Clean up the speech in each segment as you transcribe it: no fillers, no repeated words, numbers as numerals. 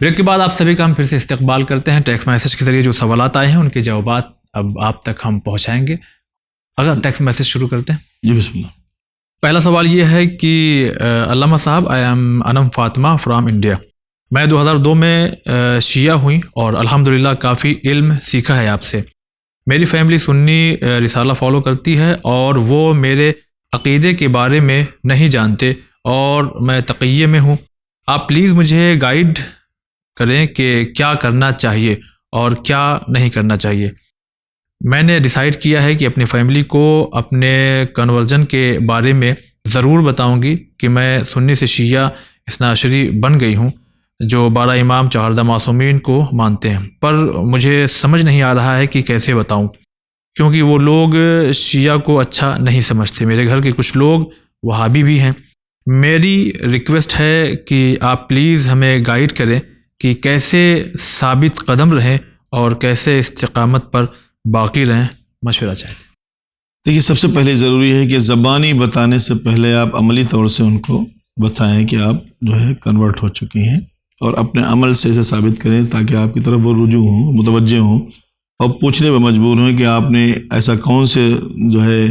Break کے بعد آپ سبھی کا ہم پھر سے استقبال کرتے ہیں. ٹیکسٹ میسج کے ذریعے جو سوالات آئے ہیں ان کے جوابات اب آپ تک ہم پہنچائیں گے. اگر ٹیکسٹ میسج شروع کرتے ہیں. جی بسم اللہ. پہلا سوال یہ ہے کہ علامہ صاحب، I am Anam Fatima from India. میں 2002 میں شیعہ ہوئی اور الحمدللہ کافی علم سیکھا ہے آپ سے. میری فیملی سنی رسالہ فالو کرتی ہے اور وہ میرے عقیدے کے بارے میں نہیں جانتے اور میں تقیہ میں ہوں. آپ پلیز مجھے گائیڈ کریں کہ کیا کرنا چاہیے اور کیا نہیں کرنا چاہیے. میں نے ڈیسائیڈ کیا ہے کہ اپنی فیملی کو اپنے کنورژن کے بارے میں ضرور بتاؤں گی کہ میں سنی سے شیعہ اثنا عشری بن گئی ہوں جو 12 امام 14 معصومین کو مانتے ہیں. پر مجھے سمجھ نہیں آ رہا ہے کہ کیسے بتاؤں، کیونکہ وہ لوگ شیعہ کو اچھا نہیں سمجھتے. میرے گھر کے کچھ لوگ وہابی بھی ہیں. میری ریکویسٹ ہے کہ آپ پلیز ہمیں گائیڈ کریں کہ کیسے ثابت قدم رہیں اور کیسے استقامت پر باقی رہیں. مشورہ چاہیے. دیکھیے، سب سے پہلے ضروری ہے کہ زبانی بتانے سے پہلے آپ عملی طور سے ان کو بتائیں کہ آپ جو ہے کنورٹ ہو چکی ہیں، اور اپنے عمل سے اسے ثابت کریں تاکہ آپ کی طرف وہ رجوع ہوں، متوجہ ہوں اور پوچھنے پہ مجبور ہوں کہ آپ نے ایسا کون سے جو ہے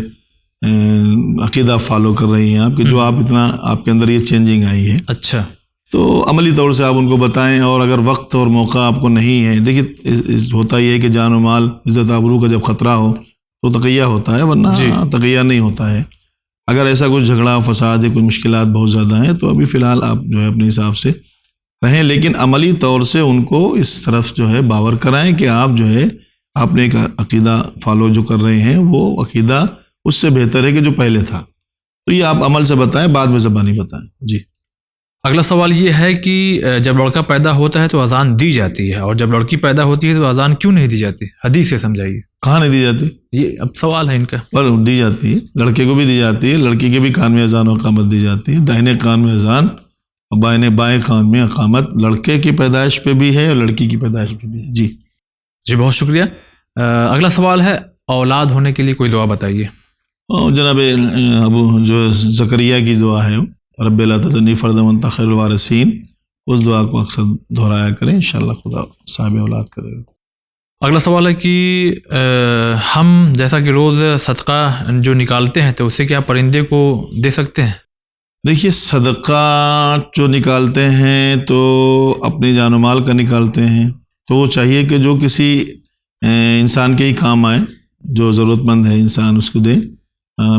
عقیدہ فالو کر رہی ہیں آپ کہ جو آپ اتنا آپ کے اندر یہ چینجنگ آئی ہے. اچھا، تو عملی طور سے آپ ان کو بتائیں. اور اگر وقت اور موقع آپ کو نہیں ہے، دیکھیے ہوتا یہ ہے کہ جان و مال عزت آبرو کا جب خطرہ ہو تو تقیہ ہوتا ہے، ورنہ تقیہ نہیں ہوتا ہے. اگر ایسا کچھ جھگڑا فساد یا کوئی مشکلات بہت زیادہ ہیں تو ابھی فی الحال آپ جو ہے اپنے حساب سے رہیں، لیکن عملی طور سے ان کو اس طرف جو ہے باور کرائیں کہ آپ جو ہے آپ نے ایک عقیدہ فالو جو کر رہے ہیں وہ عقیدہ اس سے بہتر ہے کہ جو پہلے تھا. تو یہ آپ عمل سے بتائیں، بعد میں زبانی بتائیں. جی. اگلا سوال یہ ہے کہ جب لڑکا پیدا ہوتا ہے تو اذان دی جاتی ہے، اور جب لڑکی پیدا ہوتی ہے تو اذان کیوں نہیں دی جاتی؟ حدیث سے سمجھائیے. کہاں نہیں دی جاتی؟ یہ اب سوال ہے ان کا. پر دی جاتی ہے، لڑکے کو بھی دی جاتی ہے. لڑکی کے بھی کان میں اذان و اقامت دی جاتی ہے. داہنے کان میں اذان اور بائیں کان میں اقامت لڑکے کی پیدائش پہ بھی ہے اور لڑکی کی پیدائش پہ بھی ہے. جی جی، بہت شکریہ. اگلا سوال ہے اولاد ہونے کے لیے کوئی دعا بتائیے. جناب ابو جو زکریا کی دعا ہے، رب لا تذرنی فردا وانت خیر الوارثین، اس دعا کو اکثر دہرایا کریں، انشاءاللہ خدا صاحب اولاد کرے گا. اگلا سوال ہے کہ ہم جیسا کہ روز صدقہ جو نکالتے ہیں تو اسے کیا پرندے کو دے سکتے ہیں؟ دیکھیے، صدقہ جو نکالتے ہیں تو اپنی جان و مال کا نکالتے ہیں، تو وہ چاہیے کہ جو کسی انسان کے ہی کام آئے، جو ضرورت مند ہے انسان اس کو دیں.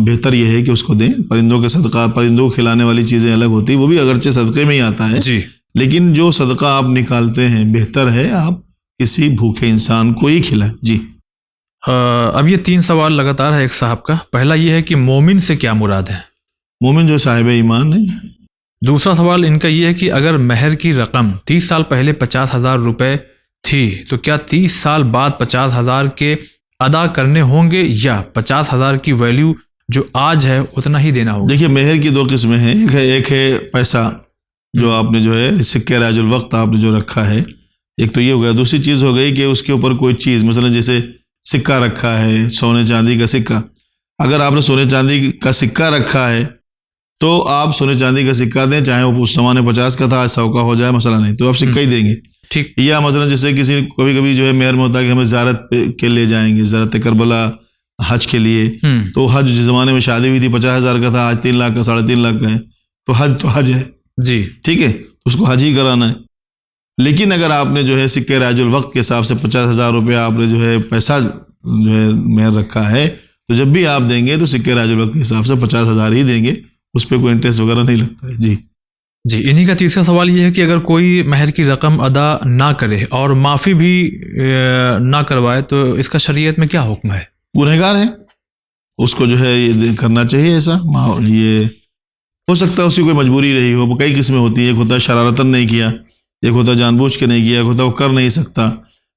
بہتر یہ ہے کہ اس کو دیں. پرندوں کے صدقہ، پرندوں کو کھلانے والی چیزیں الگ ہوتی ہیں، وہ بھی اگرچہ صدقے میں ہی آتا ہے جی، لیکن جو صدقہ آپ نکالتے ہیں بہتر ہے آپ کسی بھوکے انسان کو ہی کھلائیں. جی. اب یہ 3 سوال لگاتار ہے ایک صاحب کا. پہلا یہ ہے کہ مومن سے کیا مراد ہے؟ مومن جو صاحب ایمان ہے. دوسرا سوال ان کا یہ ہے کہ اگر مہر کی رقم 30 سال پہلے 50,000 روپے تھی تو کیا 30 سال بعد 50,000 کے ادا کرنے ہوں گے یا 50,000 کی ویلیو جو آج ہے اتنا ہی دینا ہوگا؟ دیکھیے، مہر کی 2 قسمیں ہیں. ایک ہے پیسہ جو آپ نے جو ہے سکہ راج الوقت آپ نے جو رکھا ہے، ایک تو یہ ہو گیا. دوسری چیز ہو گئی کہ اس کے اوپر کوئی چیز، مثلا جیسے سکہ رکھا ہے، سونے چاندی کا سکہ. اگر آپ نے سونے چاندی کا سکہ رکھا ہے تو آپ سونے چاندی کا سکہ دیں، چاہے وہ اس زمانے 50 کا تھا، 100 کا ہو جائے، مسئلہ نہیں، تو آپ سکہ ہی دیں گے. ٹھیک. یا مثلا جیسے کسی کبھی کبھی جو ہے مہر میں ہوتا ہے کہ ہمیں زیارت کے لے جائیں گے، زیارت کربلا حج کے لیے. تو حج جس زمانے میں شادی ہوئی تھی 50,000 کا تھا، آج 3 لاکھ کا 3.5 لاکھ کا ہے، تو حج ہے. جی ٹھیک ہے، اس کو حج ہی کرانا ہے. لیکن اگر آپ نے جو ہے سکہ راج الوقت کے حساب سے 50,000 روپے آپ نے جو ہے پیسہ جو ہے مہر رکھا ہے، تو جب بھی آپ دیں گے تو سکہ راج الوقت کے حساب سے 50,000 ہی دیں گے، اس پہ کوئی انٹرسٹ وغیرہ نہیں لگتا ہے. جی جی. انہی کا تیسرا سوال یہ ہے کہ اگر کوئی مہر کی رقم ادا نہ کرے اور معافی بھی نہ کروائے تو اس کا شریعت میں کیا حکم ہے؟ گنہگار ہے، اس کو جو ہے یہ کرنا چاہیے. ایسا یہ ہو سکتا ہے اس کی کوئی مجبوری رہی ہو. کئی قسمیں ہوتی ہیں، ایک ہوتا ہے شرارتاً نہیں کیا، ایک ہوتا ہے جان بوجھ کے نہیں کیا، ایک ہوتا ہے وہ کر نہیں سکتا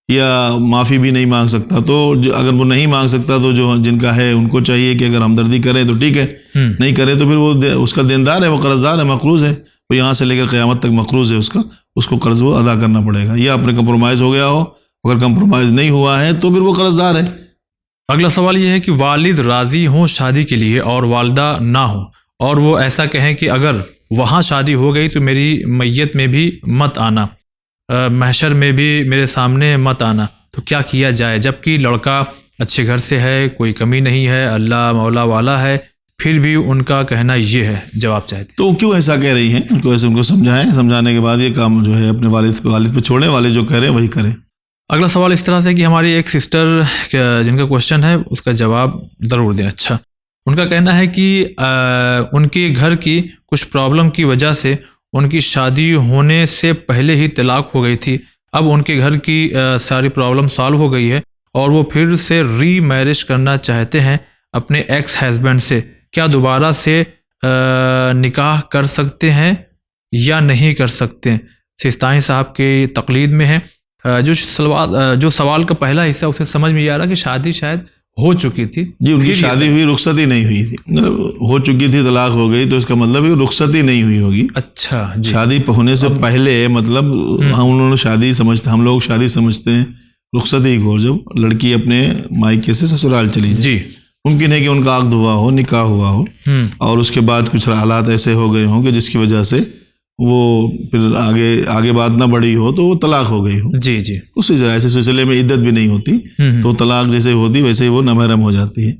یا معافی بھی نہیں مانگ سکتا. تو اگر وہ نہیں مانگ سکتا تو جو جن کا ہے ان کو چاہیے کہ اگر ہمدردی کرے تو ٹھیک ہے، نہیں کرے تو پھر وہ اس کا دیندار ہے، وہ قرضدار ہے، مقروض ہے، وہ یہاں سے لے کر قیامت تک مقروض ہے. اس کو قرض وہ ادا کرنا پڑے گا. یا اپنے کمپرومائز ہو گیا ہو، اگر کمپرومائز نہیں ہوا ہے تو پھر وہ قرضدار ہے. اگلا سوال یہ ہے کہ والد راضی ہوں شادی کے لیے اور والدہ نہ ہوں، اور وہ ایسا کہیں کہ اگر وہاں شادی ہو گئی تو میری میت میں بھی مت آنا، محشر میں بھی میرے سامنے مت آنا، تو کیا کیا جائے؟ جبکہ لڑکا اچھے گھر سے ہے، کوئی کمی نہیں ہے، اللہ مولا والا ہے، پھر بھی ان کا کہنا یہ ہے، جواب چاہتے۔ تو کیوں ایسا کہہ رہی ہیں؟ ان کو ایسے ان کو سمجھائیں، سمجھانے کے بعد یہ کام جو ہے اپنے والد پہ چھوڑیں، والد جو کہہ رہے ہیں وہی کریں۔ اگلا سوال اس طرح سے کہ ہماری ایک سسٹر جن کا کوشچن ہے اس کا جواب ضرور دیں۔ اچھا، ان کا کہنا ہے کہ ان کے گھر کی کچھ پرابلم کی وجہ سے ان کی شادی ہونے سے پہلے ہی طلاق ہو گئی تھی۔ اب ان کے گھر کی ساری پرابلم سالو ہو گئی ہے اور وہ پھر سے ری میرج کرنا چاہتے ہیں اپنے ایکس ہسبینڈ سے۔ کیا دوبارہ سے نکاح کر سکتے ہیں یا نہیں کر سکتے؟ سیستانی صاحب کے تقلید میں ہے۔ جو سوال کا پہلا حصہ اسے سمجھ میں آ رہا کہ شادی شاید ہو چکی تھی، جی ان کی شادی ہوئی، رخصت ہی نہیں ہوئی تھی، ہو چکی تھی، طلاق ہو گئی، تو اس کا مطلب ہے رخصت ہی نہیں ہوئی ہوگی۔ اچھا جی، شادی ہونے سے پہلے مطلب ہم لوگ شادی سمجھتے ہیں رخصت ہی کو، جب لڑکی اپنے مائکے سے سسرال چلی جائے، جی ممکن ہے کہ ان کا عقد ہوا ہو، نکاح ہوا ہو، اور اس کے بعد کچھ حالات ایسے ہو گئے ہوں کہ جس کی وجہ سے وہ پھر آگے بات نہ بڑھی ہو تو وہ طلاق ہو گئی ہو۔ جی جی، اس ایسے سلسلے میں عدت بھی نہیں ہوتی، تو طلاق جیسے ہوتی ویسے ہی وہ نامحرم ہو جاتی ہے۔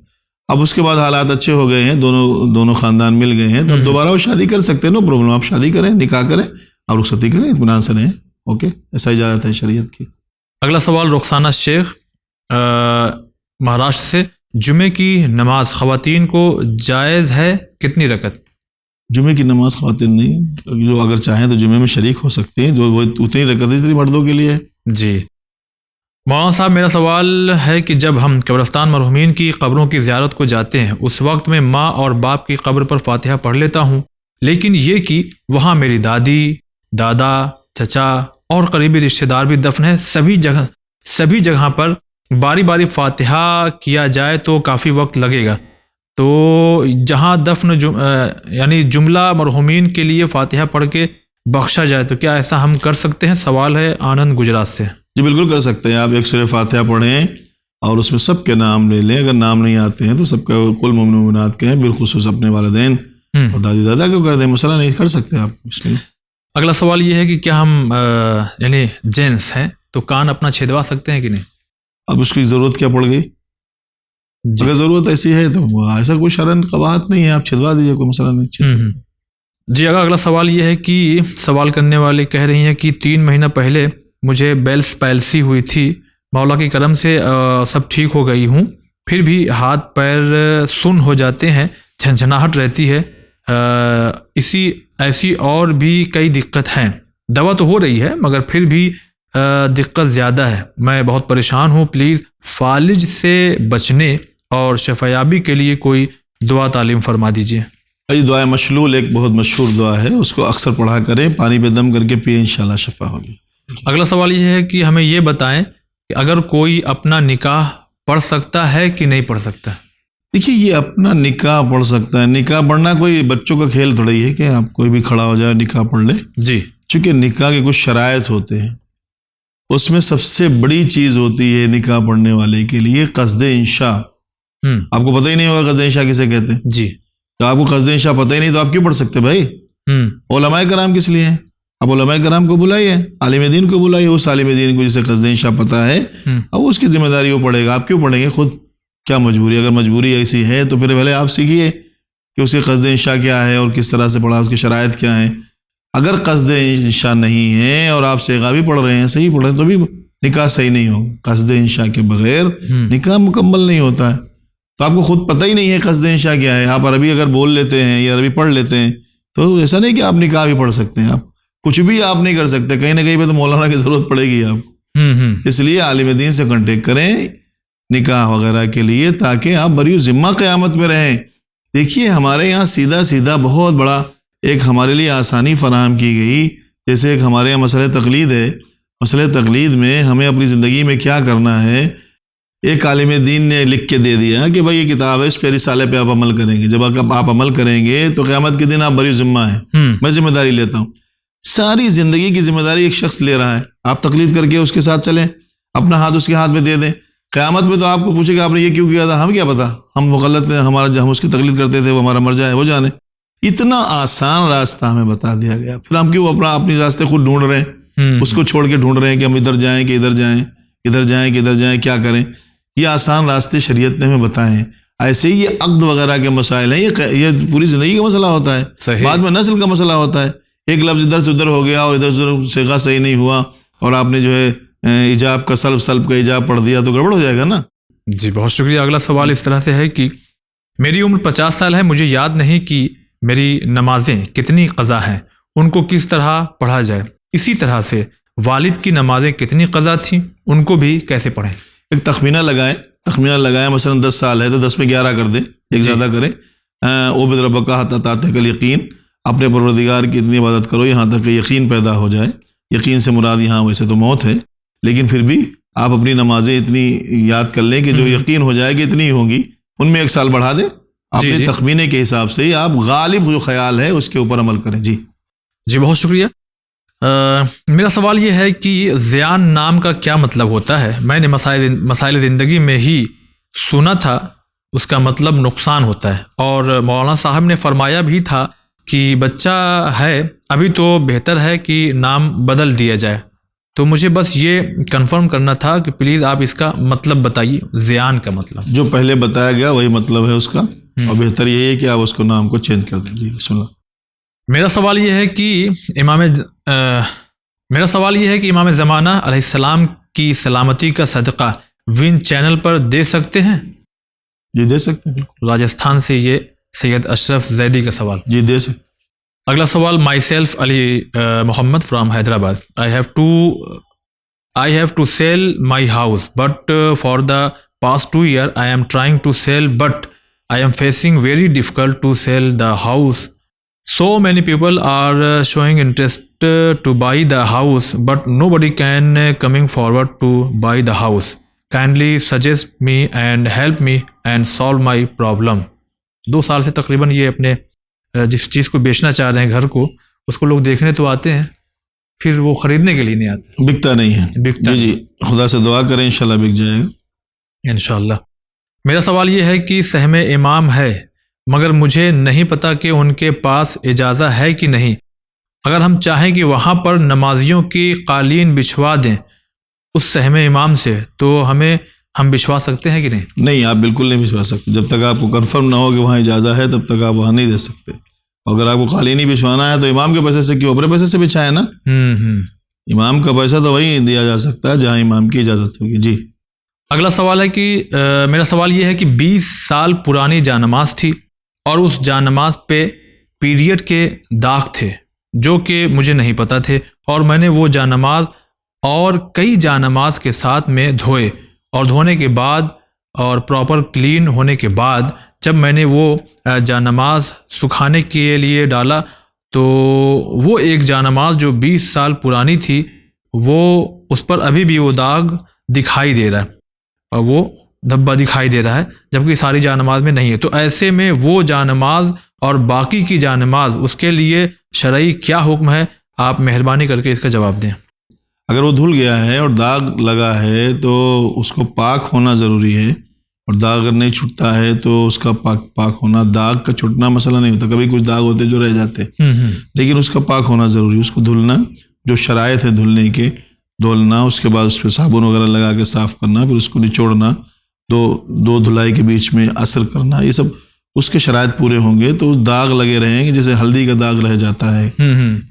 اب اس کے بعد حالات اچھے ہو گئے ہیں، دونوں خاندان مل گئے ہیں، تو اب دوبارہ وہ شادی کر سکتے ہیں، نو پرابلم، آپ شادی کریں، نکاح کریں اور رخصتی کریں، اطمینان سے رہیں۔ اوکے، ایسا اجازت ہے شریعت کی۔ اگلا سوال رخسانہ شیخ مہاراشٹر سے، جمعے کی نماز خواتین کو جائز ہے؟ کتنی رکعت؟ جمعے کی نماز خواتین نہیں، جو اگر چاہیں تو جمعے میں شریک ہو سکتے ہیں، جو وہ اتنی رکعت جتنی مردوں کے لیے ہے۔ جی مولانا صاحب، میرا سوال ہے کہ جب ہم قبرستان مرحومین کی قبروں کی زیارت کو جاتے ہیں، اس وقت میں ماں اور باپ کی قبر پر فاتحہ پڑھ لیتا ہوں، لیکن یہ کہ وہاں میری دادی، دادا، چچا اور قریبی رشتہ دار بھی دفن ہے، سبھی جگہ پر باری باری فاتحہ کیا جائے تو کافی وقت لگے گا، تو جہاں دفن یعنی جملہ مرحومین کے لیے فاتحہ پڑھ کے بخشا جائے تو کیا ایسا ہم کر سکتے ہیں؟ سوال ہے آنند گجرات سے۔ جی بالکل کر سکتے ہیں، آپ ایک سورہ فاتحہ پڑھیں اور اس میں سب کے نام لے لیں، اگر نام نہیں آتے ہیں تو سب کا کل مومن مومنات کہیں، بالخصوص اپنے والدین اور دادی دادا کو کر دیں، مسئلہ نہیں، کر سکتے آپ۔ بسم اللہ۔ اگلا سوال یہ ہے کہ کیا ہم یعنی جینس ہیں تو کان اپنا چھدوا سکتے ہیں کہ نہیں؟ اب اس کی ضرورت کیا پڑ گئی؟ اگر ضرورت ایسی ہے تو ایسا کوئی شرعاً قباحت نہیں ہے، آپ چھدوا دیجیے، کوئی مسئلہ نہیں۔ جی اگلا سوال یہ ہے کہ سوال کرنے والے کہہ رہی ہیں کہ 3 مہینہ پہلے مجھے بیلس پیلسی ہوئی تھی، مولا کی کرم سے سب ٹھیک ہو گئی ہوں، پھر بھی ہاتھ پیر سن ہو جاتے ہیں، جھنجھناہٹ رہتی ہے، ایسی اور بھی کئی دقت ہیں، دوا تو ہو رہی ہے مگر پھر بھی دقت زیادہ ہے، میں بہت پریشان ہوں، پلیز فالج سے بچنے اور شفایابی کے لیے کوئی دعا تعلیم فرما دیجیے۔ یہ دعا مشلول ایک بہت مشہور دعا ہے، اس کو اکثر پڑھا کریں، پانی پہ دم کر کے پیئیں، انشاءاللہ شفا ہوگی۔ اگلا سوال یہ ہے کہ ہمیں یہ بتائیں کہ اگر کوئی اپنا نکاح پڑھ سکتا ہے کہ نہیں پڑھ سکتا؟ دیکھیے یہ اپنا نکاح پڑھ سکتا ہے، نکاح پڑھنا کوئی بچوں کا کھیل تھوڑی ہے کہ آپ کوئی بھی کھڑا ہو جائے نکاح پڑھ لے۔ جی، چونکہ نکاح کے کچھ شرائط ہوتے ہیں، اس میں سب سے بڑی چیز ہوتی ہے نکاح پڑھنے والے کے لیے قصد انشاء۔ آپ کو پتہ ہی نہیں ہوگا قصد انشاء کسے کہتے ہیں؟ جی، تو آپ کو قصد انشاء پتہ ہی نہیں تو آپ کیوں پڑھ سکتے بھائی؟ علماء کرام کس لیے ہیں؟ آپ علماء کرام کو بلائیے، عالم دین کو بلائیے، اس عالم دین کو جسے قصد انشاء پتہ ہے، اب اس کی ذمہ داری وہ پڑھے گا، آپ کیوں پڑھیں گے خود؟ کیا مجبوری؟ اگر مجبوری ایسی ہے تو پھر پہلے آپ سیکھیے کہ اس کی قصد انشاء کیا ہے اور کس طرح سے پڑھا، اس کی شرائط کیا ہیں۔ اگر قصد انشاء نہیں ہے اور آپ سیغا بھی پڑھ رہے ہیں، صحیح پڑھ رہے ہیں، تو بھی نکاح صحیح نہیں ہوگا۔ قصد انشاء کے بغیر نکاح مکمل نہیں ہوتا ہے۔ تو آپ کو خود پتہ ہی نہیں ہے قصد انشاء کیا ہے، آپ عربی اگر بول لیتے ہیں یا عربی پڑھ لیتے ہیں تو ایسا نہیں کہ آپ نکاح بھی پڑھ سکتے ہیں، آپ کچھ بھی آپ نہیں کر سکتے، کہیں نہ کہیں پہ تو مولانا کی ضرورت پڑے گی آپ کو۔ اس لیے عالم دین سے کانٹیکٹ کریں نکاح وغیرہ کے لیے، تاکہ آپ بری ذمہ قیامت میں رہیں۔ دیکھیے ہمارے یہاں سیدھا بہت بڑا ایک ہمارے لیے آسانی فراہم کی گئی، جیسے ایک ہمارے یہاں مسئلہ تقلید ہے، مسئلہ تقلید میں ہمیں اپنی زندگی میں کیا کرنا ہے، ایک عالم دین نے لکھ کے دے دیا کہ بھائی یہ کتاب ہے، اس پہ رسالے پہ آپ عمل کریں گے، جب آپ عمل کریں گے تو قیامت کے دن آپ بری ذمہ ہیں، میں ذمہ داری لیتا ہوں۔ ساری زندگی کی ذمہ داری ایک شخص لے رہا ہے، آپ تقلید کر کے اس کے ساتھ چلیں، اپنا ہاتھ اس کے ہاتھ میں دے دیں، قیامت میں تو آپ کو پوچھے گا آپ نے یہ کیوں کیا تھا، ہم کیا پتا، ہم مغلط ہیں، ہم اس کی تقلید کرتے تھے، وہ ہمارا مرجع ہے، وہ جانے۔ اتنا آسان راستہ ہمیں بتا دیا گیا، پھر ہم کیوں اپنی راستے خود ڈھونڈ رہے ہیں؟ اس کو چھوڑ کے ڈھونڈ رہے ہیں کہ ہم ادھر جائیں کہ ادھر جائیں، ادھر جائیں کہ ادھر جائیں، کیا کریں؟ یہ آسان راستے شریعت نے ہمیں بتائے ہیں۔ ایسے ہی یہ عقد وغیرہ کے مسائل ہیں، یہ پوری زندگی کا مسئلہ ہوتا ہے، صحیح۔ بعد میں نسل کا مسئلہ ہوتا ہے۔ ایک لفظ ادھر سے ادھر ہو گیا اور ادھر سے صیغہ صحیح نہیں ہوا اور آپ نے جو ہے ایجاب کا سلب کا ایجاب پڑھ دیا تو گڑبڑ ہو جائے گا نا۔ جی بہت شکریہ۔ اگلا سوال اس طرح سے ہے کہ میری عمر 50 سال ہے، مجھے یاد نہیں کہ میری نمازیں کتنی قضا ہیں، ان کو کس طرح پڑھا جائے؟ اسی طرح سے والد کی نمازیں کتنی قضا تھیں، ان کو بھی کیسے پڑھیں؟ ایک تخمینہ لگائیں، مثلا 10 سال ہے تو 10 میں 11 کر دیں، ایک زیادہ کریں۔ عبد ربک حتی تأتیک الیقین، اپنے پروردگار کی اتنی عبادت کرو یہاں تک کہ یقین پیدا ہو جائے۔ یقین سے مراد یہاں ویسے تو موت ہے، لیکن پھر بھی آپ اپنی نمازیں اتنی یاد کر لیں کہ جو یقین ہو جائے کہ اتنی ہی ہوں گی، ان میں 1 سال بڑھا دیں، اپنے تخمینے کے حساب سے ہی آپ غالب جو خیال ہے اس کے اوپر عمل کریں۔ جی بہت شکریہ۔ میرا سوال یہ ہے کہ زیان نام کا کیا مطلب ہوتا ہے؟ میں نے مسائل زندگی میں ہی سنا تھا، اس کا مطلب نقصان ہوتا ہے، اور مولانا صاحب نے فرمایا بھی تھا کہ بچہ ہے ابھی تو بہتر ہے کہ نام بدل دیا جائے۔ تو مجھے بس یہ کنفرم کرنا تھا کہ پلیز آپ اس کا مطلب بتائیے، زیان کا مطلب۔ جو پہلے بتایا گیا وہی مطلب ہے اس کا، اور بہتر یہی ہے کہ آپ اس کو نام کو چینج کر دیں۔ جی بسم اللہ۔ میرا سوال یہ ہے کہ امام زمانہ علیہ السلام کی سلامتی کا صدقہ وین چینل پر دے سکتے ہیں؟ جی دے سکتے ہیں، بالکل۔ راجستھان سے یہ سید اشرف زیدی کا سوال۔ جی دے سکتے۔ اگلا سوال my self Ali Muhammad from Hyderabad. I have to sell my house, but for the past 2 years I am trying to sell, but I am facing very difficult to sell the house. So many people are showing interest to buy the house, but nobody can coming forward to buy the house. Kindly suggest me and help me and solve my problem. 2 سال سے تقریباً یہ اپنے جس چیز کو بیچنا چاہ رہے ہیں، گھر کو، اس کو لوگ دیکھنے تو آتے ہیں، پھر وہ خریدنے کے لیے نہیں آتے، بکتا نہیں ہے۔ جی خدا سے دعا کریں، انشاءاللہ بک جائے گا انشاءاللہ۔ میرا سوال یہ ہے کہ سہم امام ہے، مگر مجھے نہیں پتا کہ ان کے پاس اجازت ہے کہ نہیں۔ اگر ہم چاہیں کہ وہاں پر نمازیوں کی قالین بچھوا دیں اس سہم امام سے، تو ہم بچھوا سکتے ہیں کہ نہیں؟ نہیں، آپ بالکل نہیں بچھوا سکتے۔ جب تک آپ کو کنفرم نہ ہو کہ وہاں اجازت ہے تب تک آپ وہاں نہیں دے سکتے۔ اگر آپ کو قالین ہی بچھوانا ہے تو امام کے پیسے سے کیوں، اپنے پیسے سے بچھائے نا۔ امام کا پیسہ تو وہی دیا جا سکتا ہے جہاں امام کی اجازت ہوگی۔ جی اگلا سوال ہے کہ میرا سوال یہ ہے کہ 20 سال پرانی جانماز تھی اور اس جانماز پہ پیریڈ کے داغ تھے جو کہ مجھے نہیں پتا تھے، اور میں نے وہ جانماز اور کئی جانماز کے ساتھ میں دھوئے، اور دھونے کے بعد اور پراپر کلین ہونے کے بعد جب میں نے وہ جانماز سکھانے کے لیے ڈالا تو وہ ایک جانماز جو 20 سال پرانی تھی وہ اس پر ابھی بھی وہ داغ دکھائی دے رہا ہے اور وہ دھبا دکھائی دے رہا ہے، جبکہ ساری جانماز میں نہیں ہے۔ تو ایسے میں وہ جانماز اور باقی کی جانماز، اس کے لیے شرعی کیا حکم ہے؟ آپ مہربانی کر کے اس کا جواب دیں۔ اگر وہ دھل گیا ہے اور داغ لگا ہے تو اس کو پاک ہونا ضروری ہے، اور داغ اگر نہیں چھٹتا ہے تو اس کا پاک ہونا، داغ کا چھٹنا مسئلہ نہیں ہوتا، کبھی کچھ داغ ہوتے جو رہ جاتے، لیکن اس کا پاک ہونا ضروری ہے۔ اس کو دھلنا، جو شرائط ہے دھلنے کے، دھولنا، اس کے بعد اس پہ صابن وغیرہ لگا کے صاف کرنا، پھر اس کو نچوڑنا، دو دھلائی کے بیچ میں عصر کرنا، یہ سب اس کے شرائط پورے ہوں گے تو داغ لگے رہیں گے۔ جیسے ہلدی کا داغ رہ جاتا ہے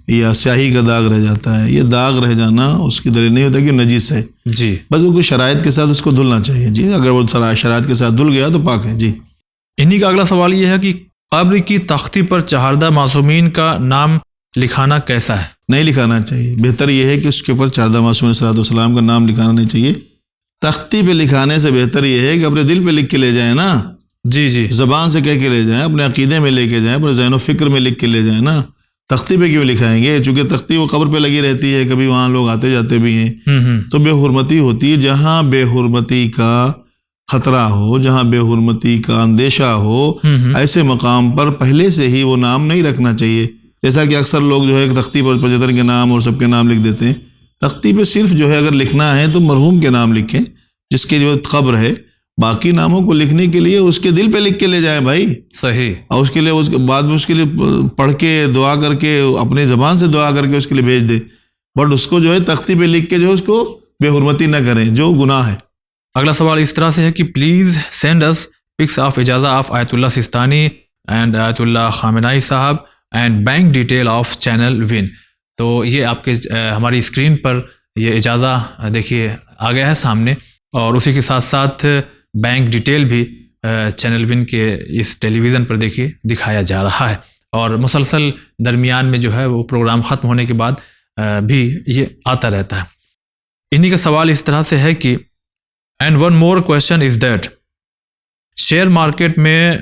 یا سیاہی کا داغ رہ جاتا ہے، یہ داغ رہ جانا اس کی دلیل نہیں ہوتا کہ نجس ہے۔ جی بس وہ کوئی شرائط کے ساتھ اس کو دھلنا چاہیے۔ جی اگر وہ شرائط کے ساتھ دھل گیا تو پاک ہے۔ جی انہی کا اگلا سوال یہ ہے کہ قبر کی تختی پر چہاردہ معصومین کا نام لکھانا کیسا ہے؟ نہیں لکھانا چاہیے، بہتر یہ ہے کہ اس کے اوپر چہاردہ معصومین علیہ السلام کا نام لکھانا نہیں چاہیے۔ تختی پہ لکھانے سے بہتر یہ ہے کہ اپنے دل پہ لکھ کے لے جائیں نا، جی زبان سے کہہ کے لے جائیں، اپنے عقیدے میں لے کے جائیں، اپنے ذہن و فکر میں لکھ کے لے جائیں نا۔ تختی پہ کیوں لکھائیں گے؟ چونکہ تختی وہ قبر پہ لگی رہتی ہے، کبھی وہاں لوگ آتے جاتے بھی ہیں، تو بے حرمتی ہوتی ہے۔ جہاں بے حرمتی کا خطرہ ہو، جہاں بے حرمتی کا اندیشہ ہو، ایسے مقام پر پہلے سے ہی وہ نام نہیں رکھنا چاہیے۔ جیسا کہ اکثر لوگ جو ہے تختی پر پجتر کے نام اور سب کے نام لکھ دیتے ہیں۔ تختی پہ صرف جو ہے اگر لکھنا ہے تو مرحوم کے نام لکھیں جس کی جو قبر ہے، باقی ناموں کو لکھنے کے لیے اس کے دل پہ لکھ کے لے جائیں بھائی، صحیح، اور اس کے لیے بعد میں اس کے لیے پڑھ کے دعا کر کے اپنی زبان سے دعا کر کے اس کے لیے بھیج دے۔ بٹ اس کو جو ہے تختی پہ لکھ کے جو ہے اس کو بے حرمتی نہ کریں جو گناہ ہے. اگلا سوال اس طرح سے ہے کہ please send us pics of اجازہ of Ayatollah Sistani and Ayatollah Khamenei صاحب and bank detail of channel one. تو یہ آپ کے ہماری اسکرین پر یہ اجازہ دیکھیے آ گیا ہے سامنے، اور اسی کے ساتھ ساتھ بینک ڈیٹیل بھی چینل ون کے اس ٹیلی ویژن پر دیکھیے دکھایا جا رہا ہے، اور مسلسل درمیان میں جو ہے وہ پروگرام ختم ہونے کے بعد بھی یہ آتا رہتا ہے. انہی کا سوال اس طرح سے ہے کہ and one more question is that share market میں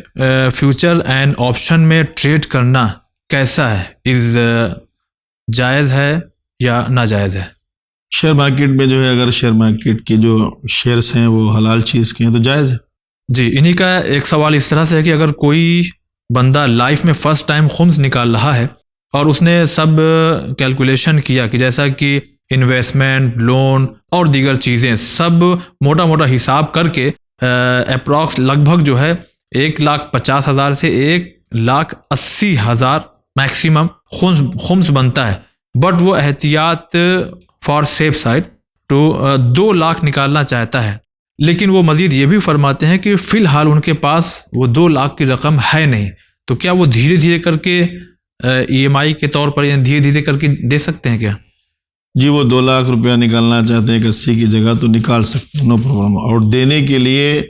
فیوچر اینڈ آپشن میں ٹریڈ کرنا کیسا ہے؟ از جائز ہے یا ناجائز ہے؟ شیئر مارکیٹ میں جو ہے اگر شیئر مارکیٹ کے جو شیئرس ہیں وہ حلال چیز کے ہیں تو جائز ہے. جی، انہی کا ایک سوال اس طرح سے ہے کہ اگر کوئی بندہ لائف میں فرسٹ ٹائم خمس نکال رہا ہے اور اس نے سب کیلکولیشن کیا کہ جیسا کہ انویسٹمنٹ، لون اور دیگر چیزیں سب موٹا موٹا حساب کر کے اپروکس لگ بھگ جو ہے 1,50,000 سے 1,80,000 میکسیمم خمس بنتا ہے، بٹ وہ احتیاط فار سیف سائڈ تو 2 لاکھ نکالنا چاہتا ہے. لیکن وہ مزید یہ بھی فرماتے ہیں کہ فی الحال ان کے پاس وہ 2 لاکھ کی رقم ہے نہیں، تو کیا وہ دھیرے دھیرے کر کے EMI کے طور پر دھیرے دھیرے کر کے دے سکتے ہیں کیا؟ جی، وہ 2 لاکھ روپیہ نکالنا چاہتے ہیں 80 کی جگہ تو نکال سکتے ہیں، نو پرابلم. اور دینے کے لیے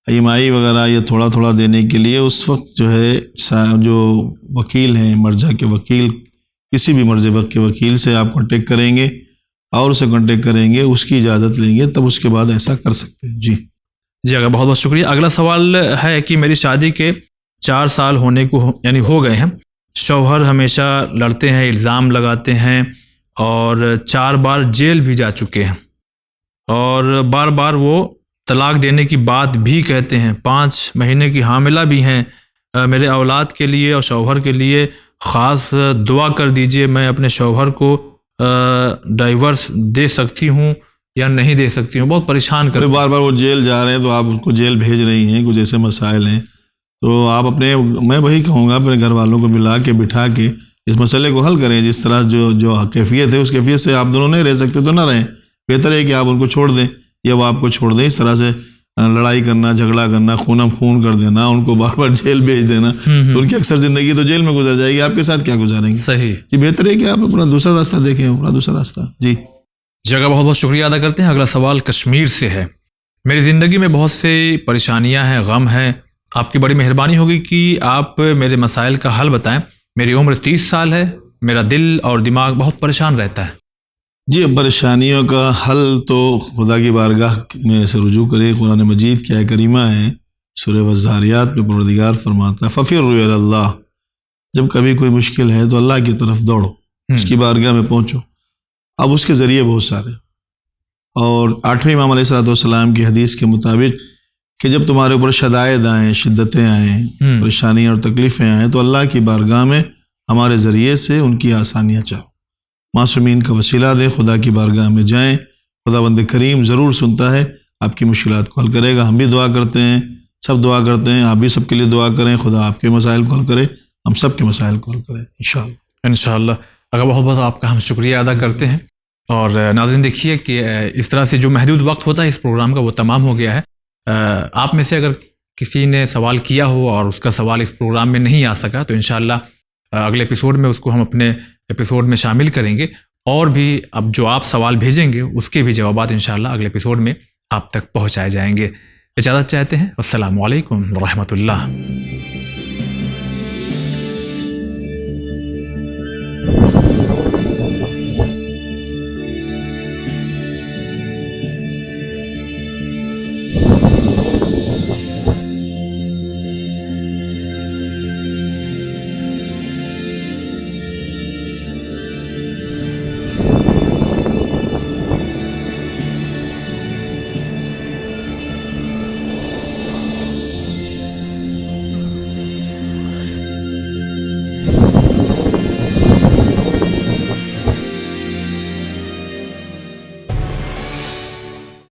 EMI وغیرہ یا تھوڑا تھوڑا دینے کے لیے اس وقت جو ہے جو وکیل ہیں، مرجع کے وکیل، کسی بھی مرجع وقت کے وکیل سے آپ کانٹیکٹ کریں گے اور اسے کانٹیکٹ کریں گے، اس کی اجازت لیں گے، تب اس کے بعد ایسا کر سکتے ہیں. جی اگر بہت بہت شکریہ. اگلا سوال ہے کہ میری شادی کے 4 سال ہونے کو ہو گئے ہیں، شوہر ہمیشہ لڑتے ہیں، الزام لگاتے ہیں اور 4 بار جیل بھی جا چکے ہیں، اور بار بار وہ طلاق دینے کی بات بھی کہتے ہیں. 5 مہینے کی حاملہ بھی ہیں. میرے اولاد کے لیے اور شوہر کے لیے خاص دعا کر دیجئے. میں اپنے شوہر کو ڈائیورس دے سکتی ہوں یا نہیں دے سکتی ہوں؟ بہت پریشان کرتے ہیں. بار بار وہ جیل جا رہے ہیں تو آپ اس کو جیل بھیج رہی ہیں، کچھ ایسے مسائل ہیں، تو آپ میں وہی کہوں گا اپنے گھر والوں کو ملا کے بٹھا کے اس مسئلے کو حل کریں. جس طرح جو کیفیت ہے اس کیفیت سے آپ دونوں نہیں رہ سکتے تو نہ رہیں. بہتر ہے کہ آپ ان کو چھوڑ دیں یا وہ آپ کو چھوڑ دیں. اس طرح سے لڑائی کرنا، جھگڑا کرنا، خون کر دینا، ان کو بار بار جیل بھیج دینا، تو ان کی اکثر زندگی تو جیل میں گزر جائے گی. آپ کے ساتھ کیا گزاریں گے؟ صحیح. جی، بہتر ہے کہ آپ اپنا دوسرا راستہ دیکھیں، اپنا دوسرا راستہ. جی جگہ بہت بہت شکریہ ادا کرتے ہیں. اگلا سوال کشمیر سے ہے. میری زندگی میں بہت سی پریشانیاں ہیں، غم ہیں. آپ کی بڑی مہربانی ہوگی کہ آپ میرے مسائل کا حل بتائیں. میری عمر 30 سال ہے. میرا دل اور دماغ بہت پریشان رہتا ہے. جی، پریشانیوں کا حل تو خدا کی بارگاہ میں سے رجوع کرے. قرآن مجید کی آیت کریمہ ہے سورہ والذاریات میں پروردگار فرماتا ہے فَفِرُّوا إِلَى اللَّهِ. جب کبھی کوئی مشکل ہے تو اللہ کی طرف دوڑو، اس کی بارگاہ میں پہنچو. اب اس کے ذریعے بہت سارے، اور 8ویں امام علیہ السلام کی حدیث کے مطابق کہ جب تمہارے اوپر شدائد آئیں، شدتیں آئیں، پریشانیاں اور تکلیفیں آئیں تو اللہ کی بارگاہ میں ہمارے ذریعے سے ان کی آسانیاں چاہو. معصومین کا وسیلہ دے، خدا کی بارگاہ میں جائیں. خدا بند کریم ضرور سنتا ہے، آپ کی مشکلات کو حل کرے گا. ہم بھی دعا کرتے ہیں، سب دعا کرتے ہیں، آپ بھی سب کے لیے دعا کریں. خدا آپ کے مسائل کو حل کرے، ہم سب کے مسائل کو حل کرے انشاءاللہ. انشاءاللہ. اگر بہت بہت آپ کا ہم شکریہ ادا کرتے ہیں. اور ناظرین دیکھیے کہ اس طرح سے جو محدود وقت ہوتا ہے اس پروگرام کا وہ تمام ہو گیا ہے. آپ میں سے اگر کسی نے سوال کیا ہو اور اس کا سوال اس پروگرام میں نہیں آ سکا تو انشاءاللہ اگلے ایپیسوڈ میں اس کو ہم اپنے ایپیسوڈ میں شامل کریں گے، اور بھی اب جو آپ سوال بھیجیں گے اس کے بھی جوابات انشاءاللہ اگلے ایپیسوڈ میں آپ تک پہنچائے جائیں گے. اجازت چاہتے ہیں. السلام علیکم ورحمۃ اللہ.